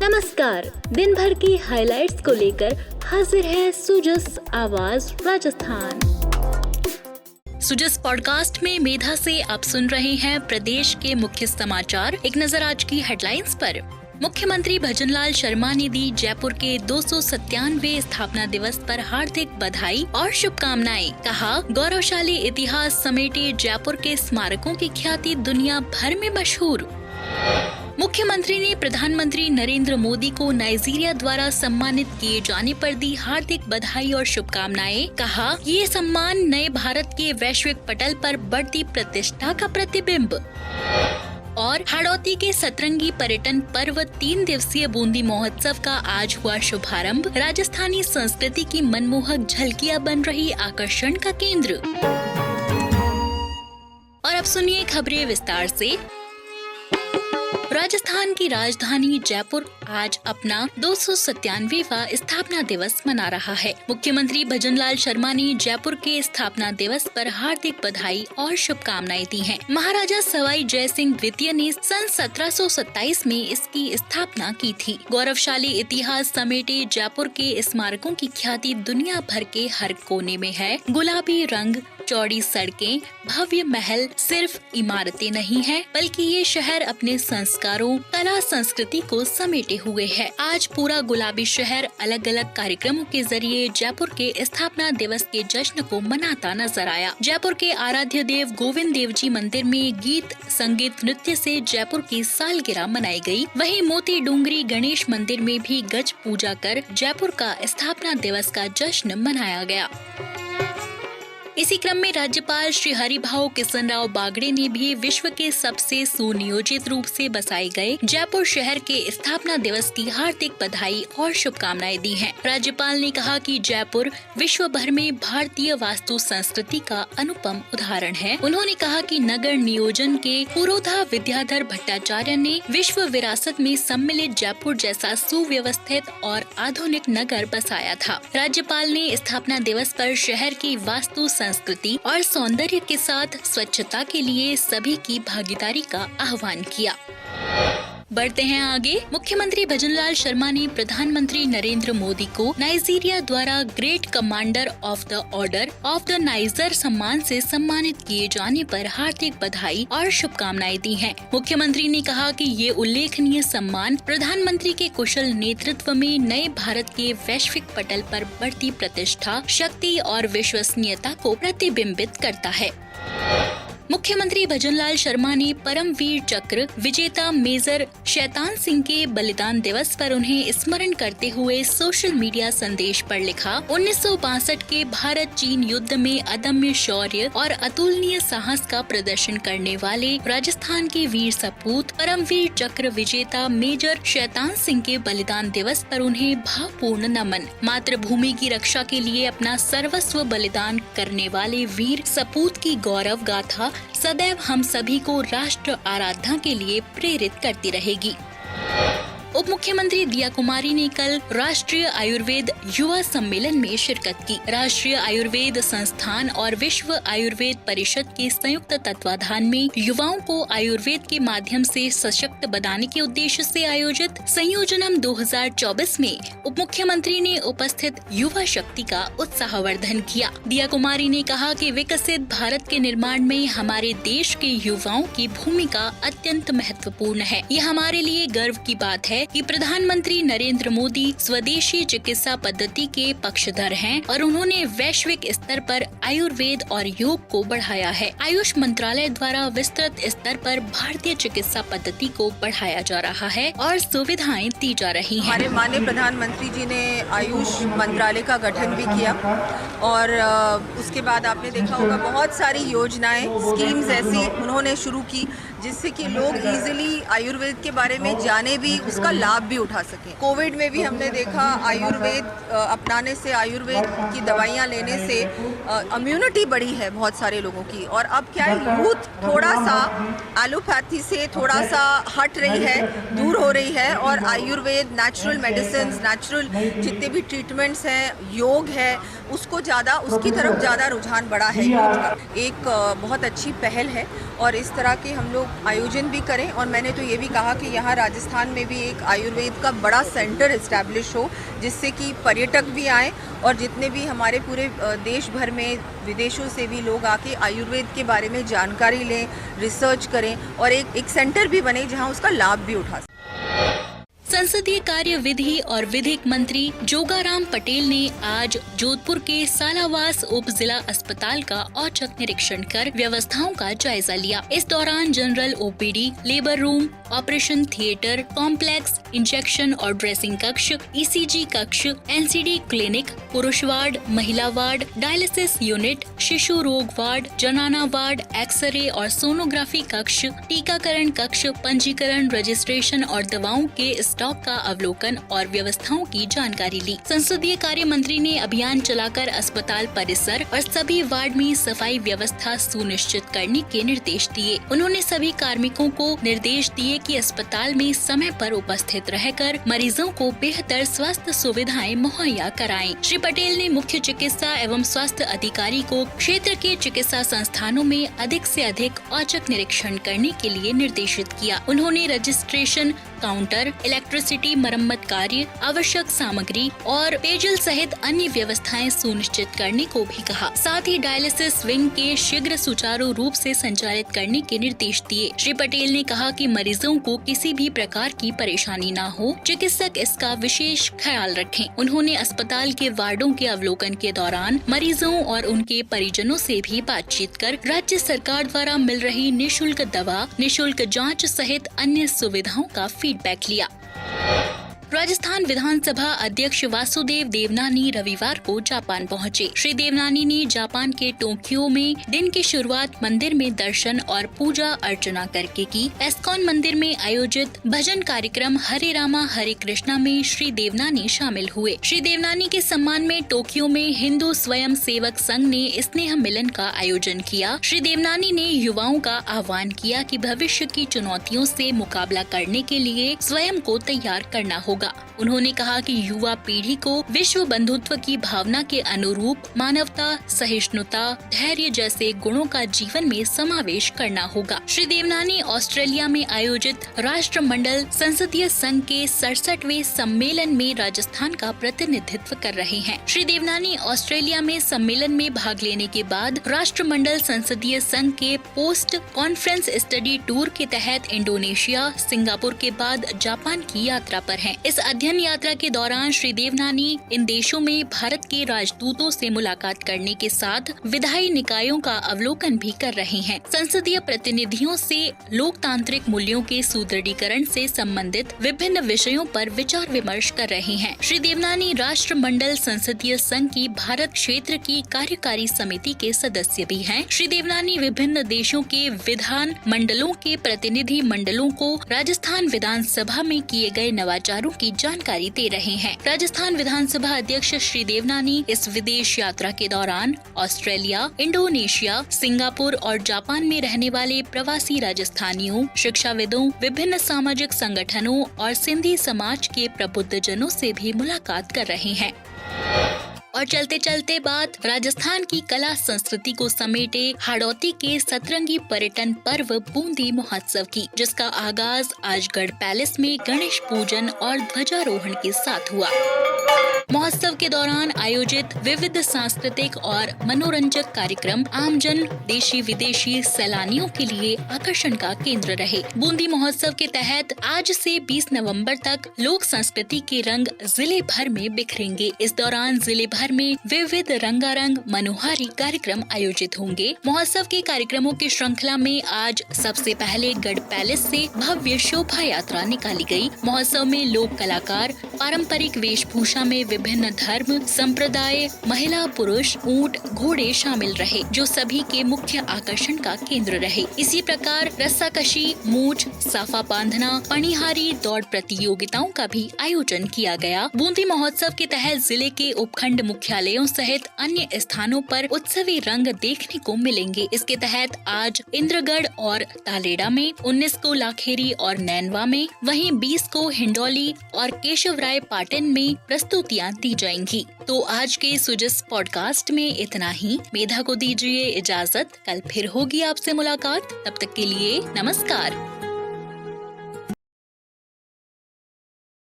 नमस्कार, दिन भर की हाइलाइट्स को लेकर हाजिर है सुजस आवाज राजस्थान। सुजस पॉडकास्ट में मेधा से आप सुन रहे हैं प्रदेश के मुख्य समाचार। एक नजर आज की हेडलाइंस पर। मुख्यमंत्री भजनलाल शर्मा ने दी जयपुर के 297वें स्थापना दिवस पर हार्दिक बधाई और शुभकामनाएं। कहा, गौरवशाली इतिहास समेटे जयपुर के स्मारकों की ख्याति दुनिया भर में मशहूर। मुख्यमंत्री ने प्रधानमंत्री नरेंद्र मोदी को नाइजीरिया द्वारा सम्मानित किए जाने पर दी हार्दिक बधाई और शुभकामनाएं। कहा, ये सम्मान नए भारत के वैश्विक पटल पर बढ़ती प्रतिष्ठा का प्रतिबिंब। और हाड़ौती के सतरंगी पर्यटन पर्व 3 दिवसीय बूंदी महोत्सव का आज हुआ शुभारंभ। राजस्थानी संस्कृति की मनमोहक झलकियां बन रही आकर्षण का केंद्र। और अब सुनिए खबरें विस्तार से। राजस्थान की राजधानी जयपुर आज अपना 297वां स्थापना दिवस मना रहा है। मुख्यमंत्री भजनलाल शर्मा ने जयपुर के स्थापना दिवस पर हार्दिक बधाई और शुभकामनाएं दी हैं। महाराजा सवाई जय सिंह द्वितीय ने सन 1727 में इसकी स्थापना की थी। गौरवशाली इतिहास समेटे जयपुर के स्मारकों की ख्याति दुनिया भर के हर कोने में है। गुलाबी रंग, चौड़ी सड़कें, भव्य महल सिर्फ इमारतें नहीं है, बल्कि ये शहर अपने संस्कारों, कला, संस्कृति को समेटे हुए है। आज पूरा गुलाबी शहर अलग अलग कार्यक्रमों के जरिए जयपुर के स्थापना दिवस के जश्न को मनाता नजर आया। जयपुर के आराध्य देव गोविंद देव जी मंदिर में गीत, संगीत, नृत्य से जयपुर की सालगिरह मनाई गई। वहीं मोती डूंगरी गणेश मंदिर में भी गज पूजा कर जयपुर का स्थापना दिवस का जश्न मनाया गया। इसी क्रम में राज्यपाल श्री हरिभाऊ किशनराव बागड़े ने भी विश्व के सबसे सुनियोजित रूप से बसाए गए जयपुर शहर के स्थापना दिवस की हार्दिक बधाई और शुभकामनाएं दी हैं। राज्यपाल ने कहा कि जयपुर विश्व भर में भारतीय वास्तु संस्कृति का अनुपम उदाहरण है। उन्होंने कहा कि नगर नियोजन के पुरोधा विद्याधर भट्टाचार्य ने विश्व विरासत में सम्मिलित जयपुर जैसा सुव्यवस्थित और आधुनिक नगर बसाया था। राज्यपाल ने स्थापना दिवस पर शहर की वास्तु संस्कृति और सौंदर्य के साथ स्वच्छता के लिए सभी की भागीदारी का आह्वान किया। बढ़ते हैं आगे। मुख्यमंत्री भजनलाल शर्मा ने प्रधानमंत्री नरेंद्र मोदी को नाइजीरिया द्वारा great commander of the order of the niger सम्मान से सम्मानित किए जाने पर हार्दिक बधाई और शुभकामनाएं दी हैं। मुख्यमंत्री ने कहा कि ये उल्लेखनीय सम्मान प्रधानमंत्री के कुशल नेतृत्व में नए भारत के वैश्विक पटल पर बढ़ती प्रतिष्ठा, शक्ति और विश्वसनीयता को प्रतिबिंबित करता है। मुख्यमंत्री भजनलाल शर्मा ने परमवीर चक्र विजेता मेजर शैतान सिंह के बलिदान दिवस पर उन्हें स्मरण करते हुए सोशल मीडिया संदेश पर लिखा, 1962 के भारत चीन युद्ध में अदम्य शौर्य और अतुलनीय साहस का प्रदर्शन करने वाले राजस्थान के वीर सपूत परमवीर चक्र विजेता मेजर शैतान सिंह के बलिदान दिवस पर उन्हें भावपूर्ण नमन। मातृभूमि की रक्षा के लिए अपना सर्वस्व बलिदान करने वाले वीर सपूत की गौरव गाथा सदैव हम सभी को राष्ट्र आराधना के लिए प्रेरित करती रहेगी। उप मुख्यमंत्री दिया कुमारी ने कल राष्ट्रीय आयुर्वेद युवा सम्मेलन में शिरकत की। राष्ट्रीय आयुर्वेद संस्थान और विश्व आयुर्वेद परिषद के संयुक्त तत्वाधान में युवाओं को आयुर्वेद के माध्यम से सशक्त बनाने के उद्देश्य से आयोजित संयोजनम 2024 में उप मुख्यमंत्री ने उपस्थित युवा शक्ति का उत्साहवर्धन किया। दिया कुमारी ने कहा कि विकसित भारत के निर्माण में हमारे देश के युवाओं की भूमिका अत्यंत महत्वपूर्ण है। यह हमारे लिए गर्व की बात है कि प्रधानमंत्री नरेंद्र मोदी स्वदेशी चिकित्सा पद्धति के पक्षधर हैं और उन्होंने वैश्विक स्तर पर आयुर्वेद और योग को बढ़ाया है। आयुष मंत्रालय द्वारा विस्तृत स्तर पर भारतीय चिकित्सा पद्धति को बढ़ाया जा रहा है और सुविधाएं दी जा रही हैं। हमारे माननीय प्रधानमंत्री जी ने आयुष मंत्रालय का गठन भी किया और उसके बाद आपने देखा होगा बहुत सारी योजनाएं, स्कीम्स ऐसी उन्होंने शुरू की जिससे कि लोग इजीली आयुर्वेद के बारे में जाने भी, उसका लाभ भी उठा सकें। कोविड में भी हमने देखा आयुर्वेद अपनाने से, आयुर्वेद की दवाइयाँ लेने से इम्यूनिटी बढ़ी है बहुत सारे लोगों की। और अब क्या है, यूथ थोड़ा सा एलोपैथी से थोड़ा सा हट रही है, दूर हो रही है, और आयुर्वेद, नेचुरल मेडिसिन, नेचुरल जितने भी ट्रीटमेंट्स हैं, योग है, उसको ज़्यादा, उसकी तरफ ज़्यादा रुझान बढ़ा है यूथ का। एक बहुत अच्छी पहल है और इस तरह के हम लोग आयोजन भी करें। और मैंने तो ये भी कहा कि यहाँ राजस्थान में भी एक आयुर्वेद का बड़ा सेंटर इस्टेब्लिश हो, जिससे कि पर्यटक भी आएँ और जितने भी हमारे पूरे देश भर में विदेशों से भी लोग आके आयुर्वेद के बारे में जानकारी लें, रिसर्च करें, और एक सेंटर भी बने जहाँ उसका लाभ भी उठा सकें। संसदीय कार्य, विधि और विधिक मंत्री जोगाराम पटेल ने आज जोधपुर के सालावास उप जिला अस्पताल का औचक निरीक्षण कर व्यवस्थाओं का जायजा लिया। इस दौरान general OPD, labour room, operation theatre complex, injection और ड्रेसिंग कक्ष, ईसीजी कक्ष, एनसीडी क्लिनिक, पुरुष वार्ड, महिला वार्ड, डायलिसिस यूनिट, शिशु रोग वार्ड, जनाना वार्ड, एक्सरे और सोनोग्राफी कक्ष, टीकाकरण कक्ष, पंजीकरण, रजिस्ट्रेशन और दवाओं के स्टॉक का अवलोकन और व्यवस्थाओं की जानकारी ली। संसदीय कार्य मंत्री ने अभियान चलाकर अस्पताल परिसर और सभी वार्ड में सफाई व्यवस्था सुनिश्चित करने के निर्देश दिए। उन्होंने सभी कार्मिकों को निर्देश दिए कि अस्पताल में समय पर उपस्थित रहकर मरीजों को बेहतर स्वास्थ्य सुविधाएं मुहैया कराएं। श्री पटेल ने मुख्य चिकित्सा एवं स्वास्थ्य अधिकारी को क्षेत्र के चिकित्सा संस्थानों में अधिक से अधिक औचक निरीक्षण करने के लिए निर्देशित किया। उन्होंने रजिस्ट्रेशन काउंटर, इलेक्ट्रिसिटी मरम्मत कार्य, आवश्यक सामग्री और पेयजल सहित अन्य व्यवस्थाएं सुनिश्चित करने को भी कहा। साथ ही डायलिसिस विंग के शीघ्र सुचारू रूप से संचालित करने के निर्देश दिए। श्री पटेल ने कहा कि मरीजों को किसी भी प्रकार की परेशानी न हो, चिकित्सक इसका विशेष ख्याल रखें। उन्होंने अस्पताल के वार्डों के अवलोकन के दौरान मरीजों और उनके परिजनों से भी बातचीत कर राज्य सरकार द्वारा मिल रही निःशुल्क दवा, निःशुल्क जांच सहित अन्य सुविधाओं का फीडबैक लिया। राजस्थान विधानसभा अध्यक्ष वासुदेव देवनानी रविवार को जापान पहुंचे। श्री देवनानी ने जापान के टोक्यो में दिन की शुरुआत मंदिर में दर्शन और पूजा अर्चना करके की। एस्कॉन मंदिर में आयोजित भजन कार्यक्रम हरे रामा हरे कृष्णा में श्री देवनानी शामिल हुए। श्री देवनानी के सम्मान में टोक्यो में हिंदू स्वयं सेवक संघ ने स्नेह मिलन का आयोजन किया। श्री देवनानी ने युवाओं का आह्वान किया कि भविष्य की चुनौतियों से मुकाबला करने के लिए स्वयं को तैयार करना होगा। उन्होंने कहा कि युवा पीढ़ी को विश्व बंधुत्व की भावना के अनुरूप मानवता, सहिष्णुता, धैर्य जैसे गुणों का जीवन में समावेश करना होगा। श्री देवनानी ऑस्ट्रेलिया में आयोजित राष्ट्रमंडल संसदीय संघ के 67वें सम्मेलन में राजस्थान का प्रतिनिधित्व कर रहे हैं। श्री देवनानी ऑस्ट्रेलिया में सम्मेलन में भाग लेने के बाद राष्ट्रमंडल संसदीय संघ के पोस्ट कॉन्फ्रेंस स्टडी टूर के तहत इंडोनेशिया, सिंगापुर के बाद जापान की यात्रा पर हैं। इस अध्ययन यात्रा के दौरान श्री देवनानी इन देशों में भारत के राजदूतों से मुलाकात करने के साथ विधायी निकायों का अवलोकन भी कर रहे हैं। संसदीय प्रतिनिधियों से लोकतांत्रिक मूल्यों के सुदृढ़ीकरण से संबंधित विभिन्न विषयों पर विचार विमर्श कर रहे हैं। श्री देवनानी राष्ट्रमंडल संसदीय संघ की भारत क्षेत्र की कार्यकारी समिति के सदस्य भी हैं। श्री देवनानी विभिन्न देशों के विधान मंडलों के प्रतिनिधि मंडलों को राजस्थान विधानसभा में किए गए नवाचारों की जानकारी दे रहे हैं। राजस्थान विधानसभा अध्यक्ष श्री देवनानी इस विदेश यात्रा के दौरान ऑस्ट्रेलिया, इंडोनेशिया, सिंगापुर और जापान में रहने वाले प्रवासी राजस्थानियों, शिक्षाविदों, विभिन्न सामाजिक संगठनों और सिंधी समाज के प्रबुद्धजनों से भी मुलाकात कर रहे हैं। और चलते चलते बात राजस्थान की कला संस्कृति को समेटे हाड़ौती के सतरंगी पर्यटन पर्व बूंदी महोत्सव की, जिसका आगाज आज गढ़ पैलेस में गणेश पूजन और ध्वजारोहण के साथ हुआ। महोत्सव के दौरान आयोजित विविध सांस्कृतिक और मनोरंजक कार्यक्रम आमजन, देशी विदेशी सैलानियों के लिए आकर्षण का केंद्र रहे। बूंदी महोत्सव के तहत आज से 20 नवंबर तक लोक संस्कृति के रंग जिले भर में बिखरेंगे। इस दौरान जिले भर में विविध रंगारंग मनोहारी कार्यक्रम आयोजित होंगे। महोत्सव के कार्यक्रमों की श्रृंखला में आज सबसे पहले गढ़ पैलेस से भव्य शोभा यात्रा निकाली गई। महोत्सव में लोक कलाकार पारंपरिक वेशभूषा में विभिन्न धर्म, संप्रदाय, महिला, पुरुष, ऊंट, घोड़े शामिल रहे, जो सभी के मुख्य आकर्षण का केंद्र रहे। इसी प्रकार रस्साकशी, मूठ, साफा बांधना, पनिहारी दौड़ प्रतियोगिताओं का भी आयोजन किया गया। बूंदी महोत्सव के तहत जिले के उपखंड मुख्यालयों सहित अन्य स्थानों पर उत्सवी रंग देखने को मिलेंगे। इसके तहत आज इंद्रगढ़ और तालेड़ा में, 19 को लाखेरी और नैनवा में, वहीं 20 को हिंडौली और केशवराय पाटन में प्रस्तुतियां दी जाएंगी। तो आज के सुजिस पॉडकास्ट में इतना ही। मेधा को दीजिए इजाजत, कल फिर होगी आपसे मुलाकात। तब तक के लिए नमस्कार।